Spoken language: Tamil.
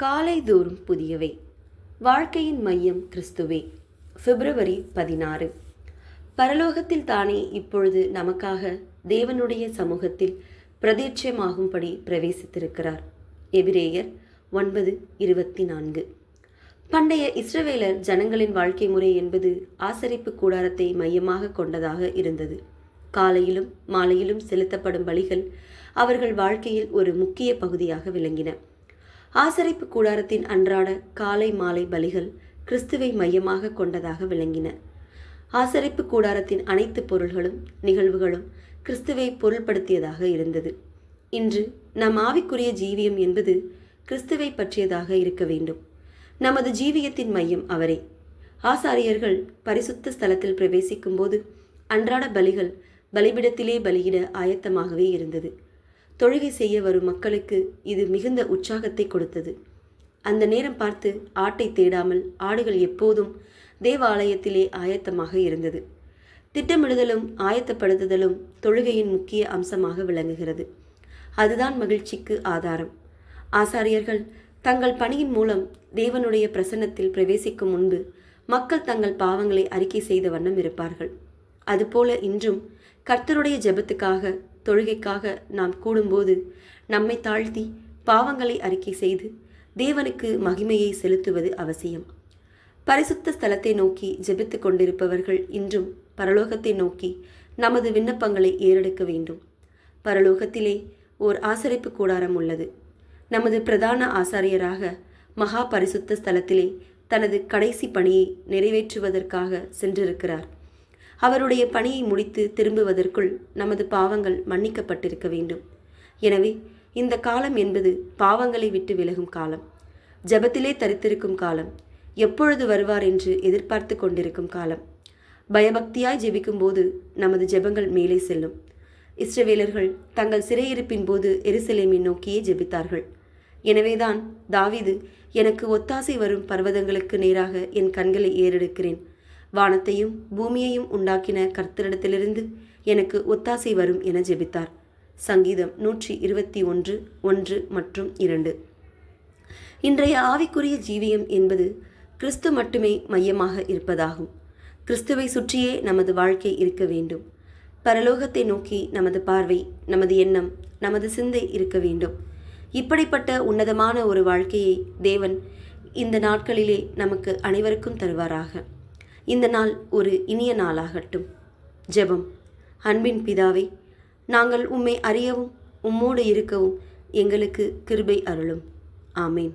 காலைதோறும் புதியவை. வாழ்க்கையின் மையம் கிறிஸ்துவே. பிப்ரவரி 16. பரலோகத்தில் தானே இப்பொழுது நமக்காக தேவனுடைய சமூகத்தில் பிரதீட்சமாகும்படி பிரவேசித்திருக்கிறார். எபிரேயர் 9:24. பண்டைய இஸ்ரவேலர் ஜனங்களின் வாழ்க்கை முறை என்பது ஆசரிப்பு கூடாரத்தை மையமாக கொண்டதாக இருந்தது. காலையிலும் மாலையிலும் செலுத்தப்படும் பலிகள் அவர்கள் வாழ்க்கையில் ஒரு முக்கிய பகுதியாக விளங்கின. ஆசரிப்பு கூடாரத்தின் அன்றாட காலை மாலை பலிகள் கிறிஸ்துவை மையமாக கொண்டதாக விளங்கின. ஆசரிப்பு கூடாரத்தின் அனைத்து பொருள்களும் நிகழ்வுகளும் கிறிஸ்துவை பொருள்படுத்தியதாக இருந்தது. இன்று நம் ஆவிக்குரிய ஜீவியம் என்பது கிறிஸ்துவை பற்றியதாக இருக்க வேண்டும். நமது ஜீவியத்தின் மையம் அவரே. ஆசாரியர்கள் பரிசுத்த ஸ்தலத்தில் பிரவேசிக்கும் போது அன்றாட பலிகள் பலிபிடத்திலே பலியிட ஆயத்தமாகவே இருந்தது. தொழுகை செய்ய வரும் மக்களுக்கு இது மிகுந்த உற்சாகத்தை கொடுத்தது. அந்த நேரம் பார்த்து ஆட்டை தேடாமல் ஆடுகள் எப்போதும் தேவாலயத்திலே ஆயத்தமாக இருந்தது. திட்டமிடுதலும் ஆயத்தப்படுத்துதலும் தொழுகையின் முக்கிய அம்சமாக விளங்குகிறது. அதுதான் மகிழ்ச்சிக்கு ஆதாரம். ஆசாரியர்கள் தங்கள் பணியின் மூலம் தேவனுடைய பிரசன்னத்தில் பிரவேசிக்கும் முன்பு மக்கள் தங்கள் பாவங்களை அறிக்கை செய்த வண்ணம் இருப்பார்கள். அதுபோல இன்றும் கர்த்தருடைய ஜெபத்துக்காக தொழுகைக்காக நாம் கூடும்போது நம்மை தாழ்த்தி பாவங்களை அறிக்கை செய்து தேவனுக்கு மகிமையை செலுத்துவது அவசியம். பரிசுத்த ஸ்தலத்தை நோக்கி ஜெபித்து கொண்டிருப்பவர்கள் இன்றும் பரலோகத்தை நோக்கி நமது விண்ணப்பங்களை ஏறெடுக்க வேண்டும். பரலோகத்திலே ஓர் ஆசரிப்பு கூடாரம் உள்ளது. நமது பிரதான ஆசாரியராக மகா பரிசுத்த ஸ்தலத்திலே தனது கடைசி பணியை நிறைவேற்றுவதற்காக சென்றிருக்கிறார். அவருடைய பணியை முடித்து திரும்புவதற்குள் நமது பாவங்கள் மன்னிக்கப்பட்டிருக்க வேண்டும். எனவே இந்த காலம் என்பது பாவங்களை விட்டு விலகும் காலம், ஜெபத்திலே தரித்திருக்கும் காலம், எப்பொழுது வருவார் என்று எதிர்பார்த்து கொண்டிருக்கும் காலம். பயபக்தியாய் ஜெபிக்கும் போது நமது ஜெபங்கள் மேலே செல்லும். இஸ்ரவேலர்கள் தங்கள் சிறையிருப்பின் போது எருசலேமை நோக்கியே ஜெபித்தார்கள். எனவேதான் தாவீது, எனக்கு ஒத்தாசை வரும் பர்வதங்களுக்கு நேராக என் கண்களை ஏறெடுக்கிறேன், வானத்தையும் பூமியையும் உண்டாக்கின கர்த்தரிடத்திலிருந்து எனக்கு ஒத்தாசை வரும் என ஜெபித்தார். சங்கீதம் 121:1 மற்றும் 2. இன்றைய ஆவிக்குரிய ஜீவியம் என்பது கிறிஸ்து மட்டுமே மையமாக இருப்பதாகும். கிறிஸ்துவை சுற்றியே நமது வாழ்க்கை இருக்க வேண்டும். பரலோகத்தை நோக்கி நமது பார்வை, நமது எண்ணம், நமது சிந்தை இருக்க வேண்டும். இப்படிப்பட்ட உன்னதமான ஒரு வாழ்க்கையை தேவன் இந்த நாட்களிலே நமக்கு அனைவருக்கும் தருவாராக. இந்த நாள் ஒரு இனிய நாளாகட்டும். ஜெபம். அன்பின் பிதாவே, நாங்கள் உம்மை அறியவும் உம்மோடு இருக்கவும் எங்களுக்கு கிருபை அருளும். ஆமேன்.